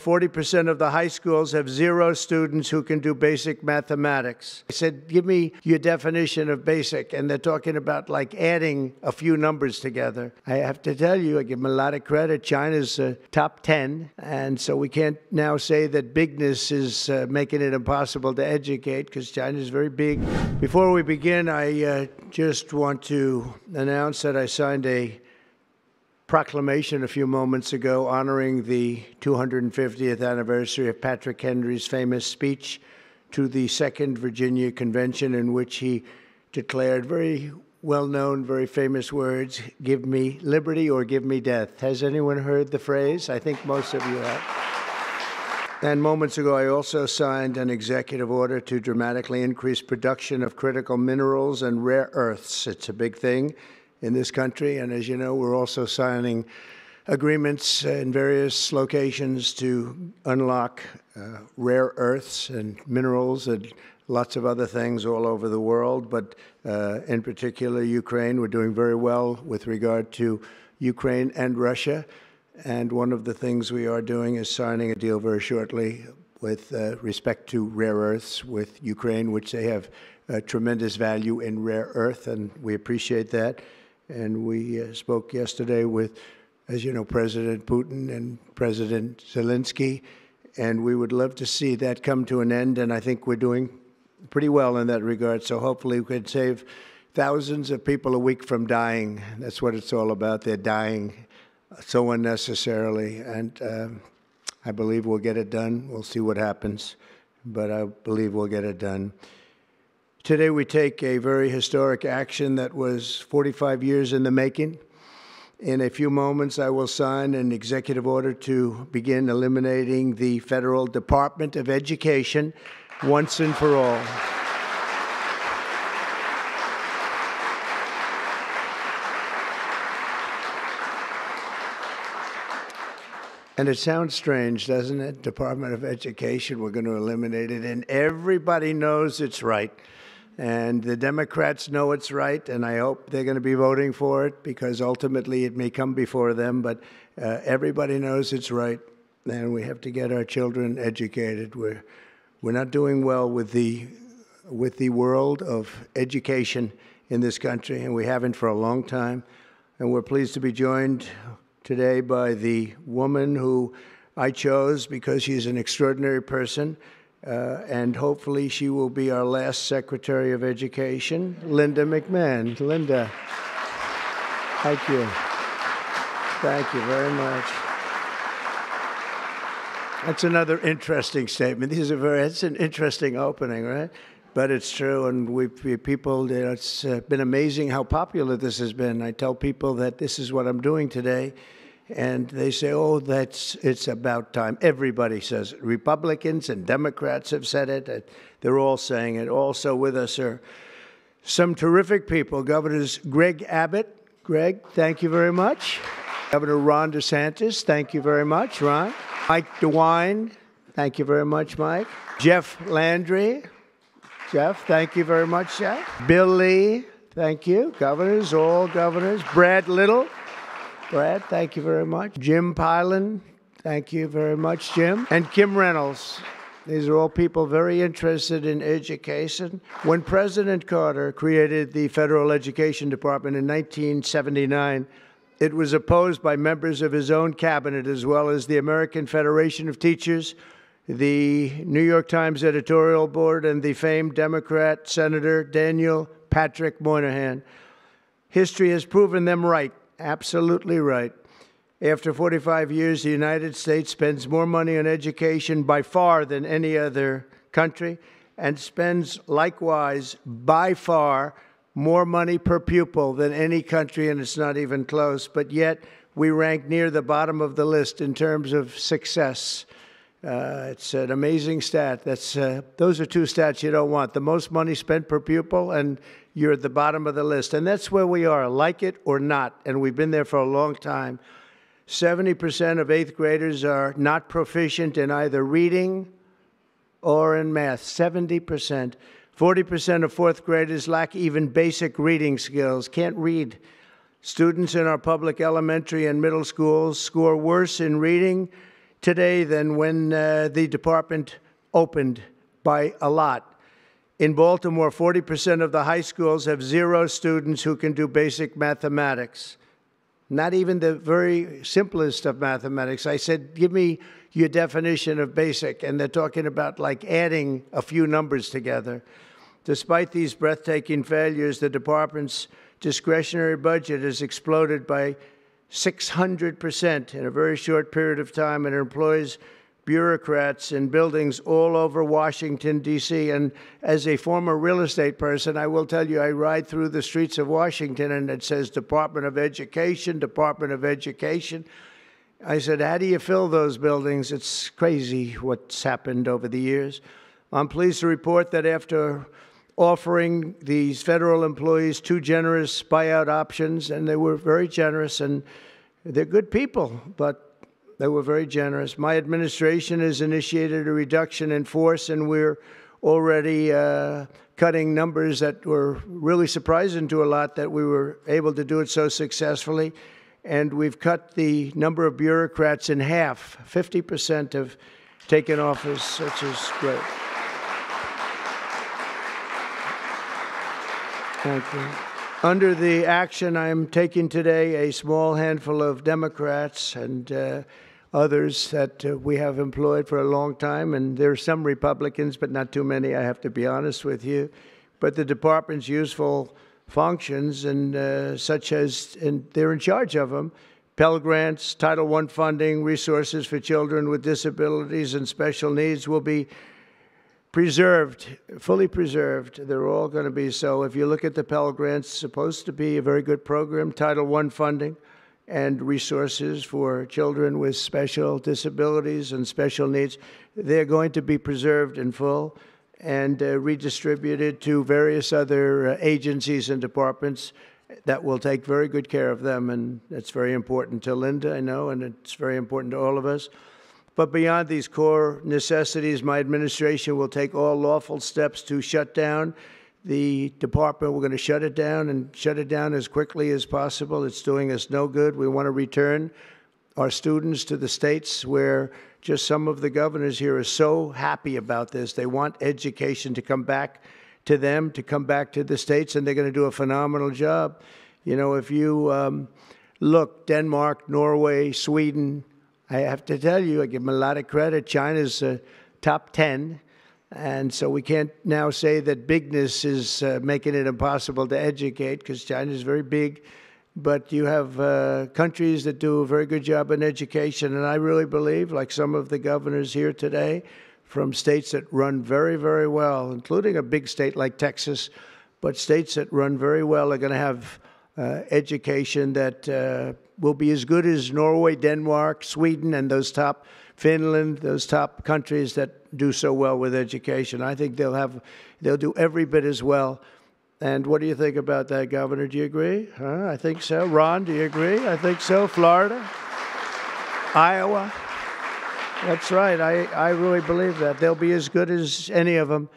40% of the high schools have 0 students who can do basic mathematics. I said, give me your definition of basic. And they're talking about like adding a few numbers together. I have to tell you, I give them a lot of credit. China's top 10. And so we can't now say that bigness is making it impossible to educate, because China's very big. Before we begin, I just want to announce that I signed a proclamation a few moments ago honoring the 250th anniversary of Patrick Henry's famous speech to the Second Virginia Convention, in which he declared very well-known, very famous words, "Give me liberty or give me death." Has anyone heard the phrase? I think most of you have. And moments ago, I also signed an executive order to dramatically increase production of critical minerals and rare earths. It's a big thing in this country, and as you know, we're also signing agreements in various locations to unlock rare earths and minerals and lots of other things all over the world, but in particular Ukraine. We're doing very well with regard to Ukraine and Russia, and one of the things we are doing is signing a deal very shortly with respect to rare earths with Ukraine, which they have tremendous value in rare earth, and we appreciate that. And we spoke yesterday with, as you know, President Putin and President Zelensky, and we would love to see that come to an end, and I think we're doing pretty well in that regard. So hopefully we can save thousands of people a week from dying. That's what it's all about. They're dying so unnecessarily, and I believe we'll get it done. We'll see what happens, but I believe we'll get it done. Today we take a very historic action that was 45 years in the making. In a few moments, I will sign an executive order to begin eliminating the Federal Department of Education once and for all. And it sounds strange, doesn't it? Department of Education, we're going to eliminate it, and everybody knows it's right. And the Democrats know it's right, and I hope they're going to be voting for it, because ultimately it may come before them, but everybody knows it's right, and we have to get our children educated. We're not doing well with the world of education in this country, and we haven't for a long time. And we're pleased to be joined today by the woman who I chose because she's an extraordinary person, and hopefully she will be our last Secretary of Education, Linda McMahon. Linda, thank you. Thank you very much. That's another interesting statement. It's an interesting opening, right? But it's true, and it's been amazing how popular this has been. I tell people that this is what I'm doing today, and they say, oh, it's about time. Everybody says it. Republicans and Democrats have said it. They're all saying it. Also with us are some terrific people. Governors Greg Abbott. Greg, thank you very much. Governor Ron DeSantis, thank you very much, Ron. Mike DeWine, thank you very much, Mike. Jeff Landry. Jeff, thank you very much, Jeff. Bill Lee, thank you. Governors, all governors. Brad Little. Brad, thank you very much. Jim Pilan, thank you very much, Jim. And Kim Reynolds. These are all people very interested in education. When President Carter created the Federal Education Department in 1979, it was opposed by members of his own cabinet, as well as the American Federation of Teachers, the New York Times editorial board, and the famed Democrat Senator Daniel Patrick Moynihan. History has proven them right. Absolutely right. After 45 years, the United States spends more money on education by far than any other country, and spends likewise by far more money per pupil than any country, and it's not even close. But yet we rank near the bottom of the list in terms of success. It's an amazing stat. Those are two stats you don't want. The most money spent per pupil, and you're at the bottom of the list. And that's where we are, like it or not. And we've been there for a long time. 70% of 8th graders are not proficient in either reading or in math. 70%. 40% of 4th graders lack even basic reading skills, can't read. Students in our public elementary and middle schools score worse in reading today than when the department opened by a lot. In Baltimore, 40% of the high schools have 0 students who can do basic mathematics. Not even the very simplest of mathematics. I said, give me your definition of basic, and they're talking about like adding a few numbers together. Despite these breathtaking failures, the department's discretionary budget has exploded by 600% in a very short period of time, and it employs bureaucrats in buildings all over Washington, D.C. And as a former real estate person, I will tell you, I ride through the streets of Washington and it says Department of Education, Department of Education. I said, how do you fill those buildings? It's crazy what's happened over the years. I'm pleased to report that after offering these federal employees 2 generous buyout options, and they were very generous, and they're good people, but they were very generous. My administration has initiated a reduction in force, and we're already cutting numbers that were really surprising to a lot that we were able to do it so successfully. And we've cut the number of bureaucrats in half. 50% have taken office, which is great. Thank you. Under the action I'm taking today, a small handful of Democrats and others that we have employed for a long time, and there are some Republicans, but not too many, I have to be honest with you. But the department's useful functions, and such as, and they're in charge of them, Pell Grants, Title I funding, resources for children with disabilities and special needs will be preserved, fully preserved. They're all going to be so. If you look at the Pell Grants, it's supposed to be a very good program, Title I funding, and resources for children with special disabilities and special needs. They're going to be preserved in full and redistributed to various other agencies and departments that will take very good care of them. And that's very important to Linda, I know, and it's very important to all of us. But beyond these core necessities, my administration will take all lawful steps to shut down the department. We're going to shut it down and shut it down as quickly as possible. It's doing us no good. We want to return our students to the states where just some of the governors here are so happy about this. They want education to come back to them, to come back to the states, and they're going to do a phenomenal job. You know, if you look, Denmark, Norway, Sweden, I have to tell you, I give them a lot of credit. China's top 10. And so we can't now say that bigness is making it impossible to educate, because China is very big. But you have countries that do a very good job in education. And I really believe, like some of the governors here today, from states that run very, very well, including a big state like Texas, but states that run very well are going to have education that will be as good as Norway, Denmark, Sweden, and those top, Finland, those top countries that do so well with education. I think they'll do every bit as well. And what do you think about that, Governor? Do you agree? I think so. Ron, do you agree? I think so. Florida? Iowa? That's right. I really believe that. They'll be as good as any of them.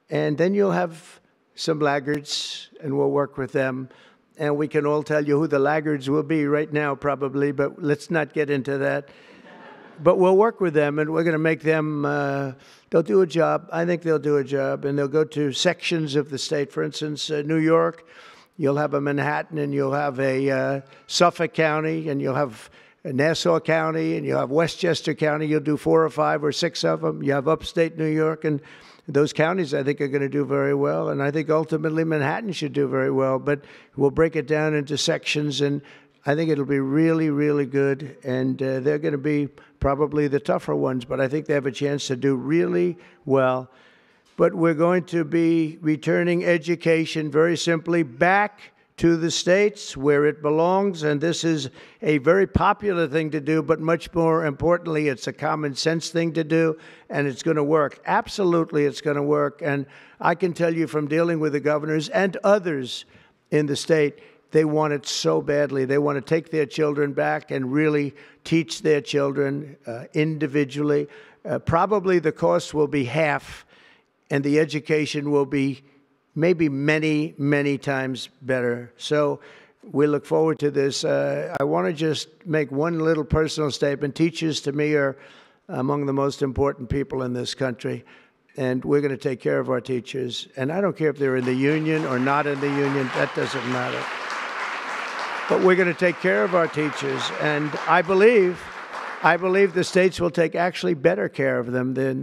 And then you'll have some laggards, and we'll work with them. And we can all tell you who the laggards will be right now, probably, but let's not get into that. But we'll work with them, and we're going to make them, they'll do a job. I think they'll do a job, and they'll go to sections of the state. For instance, New York, you'll have a Manhattan, and you'll have a Suffolk County, and you'll have Nassau County, and you'll have Westchester County. You'll do 4 or 5 or 6 of them. You have upstate New York, and those counties, I think, are going to do very well. And I think ultimately Manhattan should do very well. But we'll break it down into sections, and I think it'll be really, really good. And they're going to be probably the tougher ones, but I think they have a chance to do really well. But we're going to be returning education very simply back to the states where it belongs. And this is a very popular thing to do, but much more importantly, it's a common sense thing to do, and it's going to work. Absolutely, it's going to work. And I can tell you from dealing with the governors and others in the state, they want it so badly. They want to take their children back and really teach their children individually. Probably the cost will be half, and the education will be maybe many, many times better. So we look forward to this. I want to just make one little personal statement. Teachers, to me, are among the most important people in this country. And we're going to take care of our teachers. And I don't care if they're in the union or not in the union. That doesn't matter. But we're going to take care of our teachers. And I believe the states will take actually better care of them than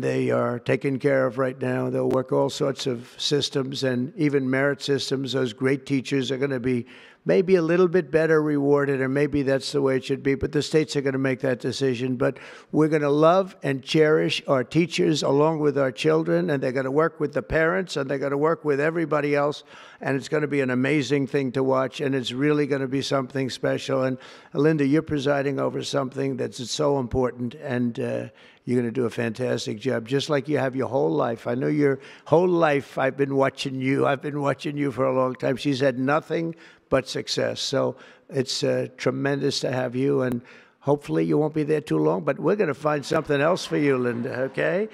they are taken care of right now. They'll work all sorts of systems and even merit systems. Those great teachers are going to be maybe a little bit better rewarded, or maybe that's the way it should be, but the states are going to make that decision. But we're going to love and cherish our teachers along with our children, and they're going to work with the parents, and they're going to work with everybody else, and it's going to be an amazing thing to watch, and it's really going to be something special. And Linda, you're presiding over something that's so important, and you're going to do a fantastic job, just like you have your whole life. I know your whole life I've been watching you. I've been watching you for a long time. She's had nothing but success. So it's tremendous to have you, and hopefully you won't be there too long, but we're going to find something else for you, Linda, okay?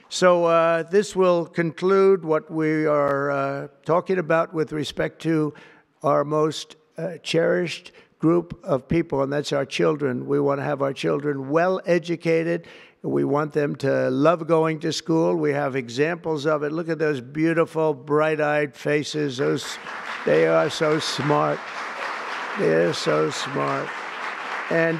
So this will conclude what we are talking about with respect to our most cherished group of people, and that's our children. We want to have our children well educated. We want them to love going to school. We have examples of it. Look at those beautiful, bright-eyed faces. They are so smart. They're so smart. And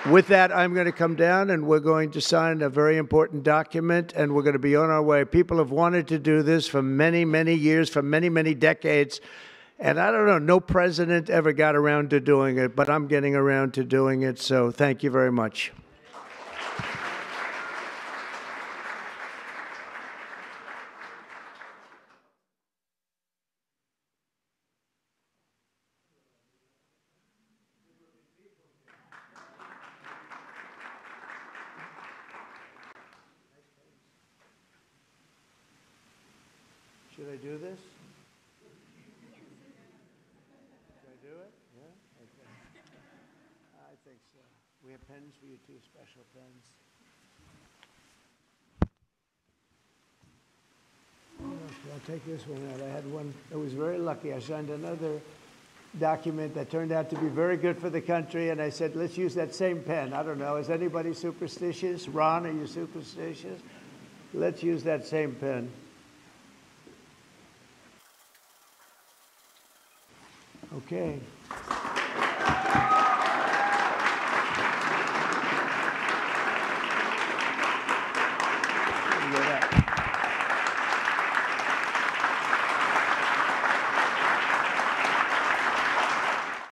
with that, I'm going to come down, and we're going to sign a very important document, and we're going to be on our way. People have wanted to do this for many, many years, for many, many decades. And I don't know, no president ever got around to doing it, but I'm getting around to doing it. So thank you very much. Should I do this? Should I do it? Yeah? Okay. I think so. We have pens for you too, special pens. I'll take this one out. I had one that was very lucky. I signed another document that turned out to be very good for the country, and I said, let's use that same pen. I don't know. Is anybody superstitious? Ron, are you superstitious? Let's use that same pen. Okay.